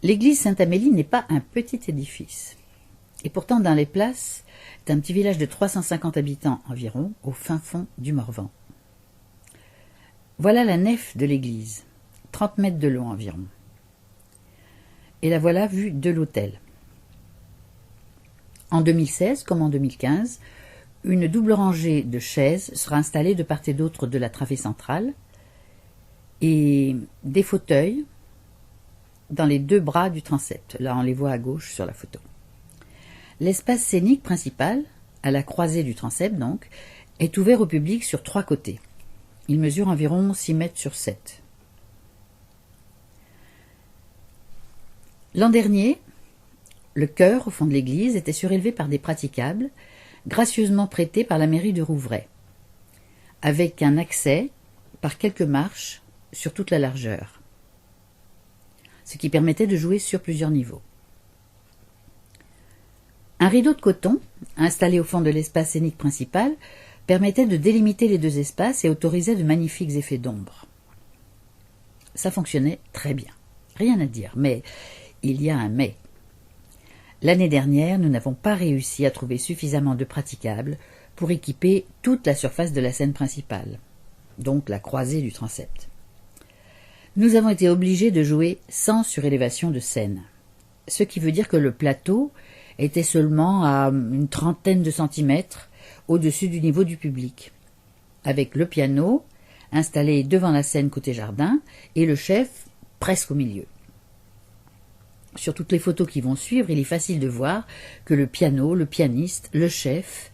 L'église Sainte-Amélie n'est pas un petit édifice. Et pourtant, dans les Places, c'est un petit village de 350 habitants environ, au fin fond du Morvan. Voilà la nef de l'église, 30 mètres de long environ. Et la voilà vue de l'autel. En 2016, comme en 2015, une double rangée de chaises sera installée de part et d'autre de la travée centrale et des fauteuils dans les deux bras du transept. Là, on les voit à gauche sur la photo. L'espace scénique principal, à la croisée du transept donc, est ouvert au public sur 3 côtés. Il mesure environ 6 mètres sur 7. L'an dernier, le chœur au fond de l'église était surélevé par des praticables, gracieusement prêtés par la mairie de Rouvray, avec un accès par quelques marches sur toute la largeur, ce qui permettait de jouer sur plusieurs niveaux. Un rideau de coton, installé au fond de l'espace scénique principal, permettait de délimiter les deux espaces et autorisait de magnifiques effets d'ombre. Ça fonctionnait très bien, rien à dire, mais il y a un mais. L'année dernière, nous n'avons pas réussi à trouver suffisamment de praticables pour équiper toute la surface de la scène principale, donc la croisée du transept. Nous avons été obligés de jouer sans surélévation de scène, ce qui veut dire que le plateau était seulement à une trentaine de centimètres au-dessus du niveau du public, avec le piano installé devant la scène côté jardin et le chef presque au milieu. Sur toutes les photos qui vont suivre, il est facile de voir que le piano, le pianiste, le chef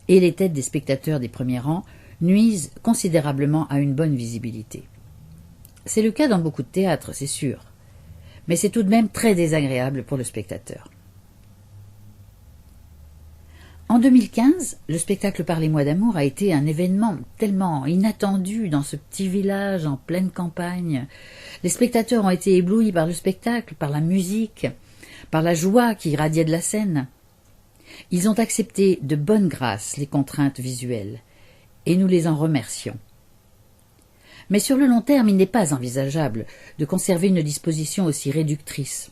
et les têtes des spectateurs des premiers rangs nuisent considérablement à une bonne visibilité. C'est le cas dans beaucoup de théâtres, c'est sûr, mais c'est tout de même très désagréable pour le spectateur. En 2015, le spectacle Parlez-moi d'amour a été un événement tellement inattendu dans ce petit village en pleine campagne. Les spectateurs ont été éblouis par le spectacle, par la musique, par la joie qui irradiait de la scène. Ils ont accepté de bonne grâce les contraintes visuelles, et nous les en remercions. Mais sur le long terme, il n'est pas envisageable de conserver une disposition aussi réductrice.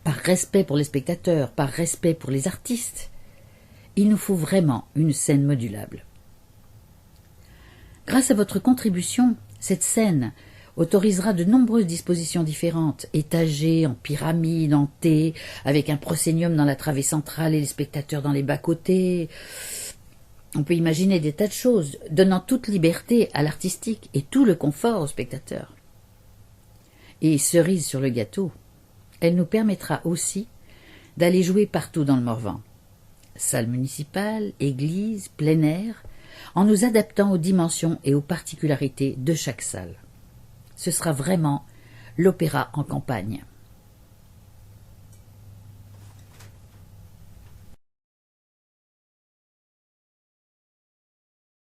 Par respect pour les spectateurs, par respect pour les artistes, il nous faut vraiment une scène modulable. Grâce à votre contribution, cette scène autorisera de nombreuses dispositions différentes, étagées, en pyramide, en T, avec un proscénium dans la travée centrale et les spectateurs dans les bas-côtés. On peut imaginer des tas de choses, donnant toute liberté à l'artistique et tout le confort aux spectateurs. Et cerise sur le gâteau, elle nous permettra aussi d'aller jouer partout dans le Morvan. Salle municipale, église, plein air, en nous adaptant aux dimensions et aux particularités de chaque salle. Ce sera vraiment l'opéra en campagne.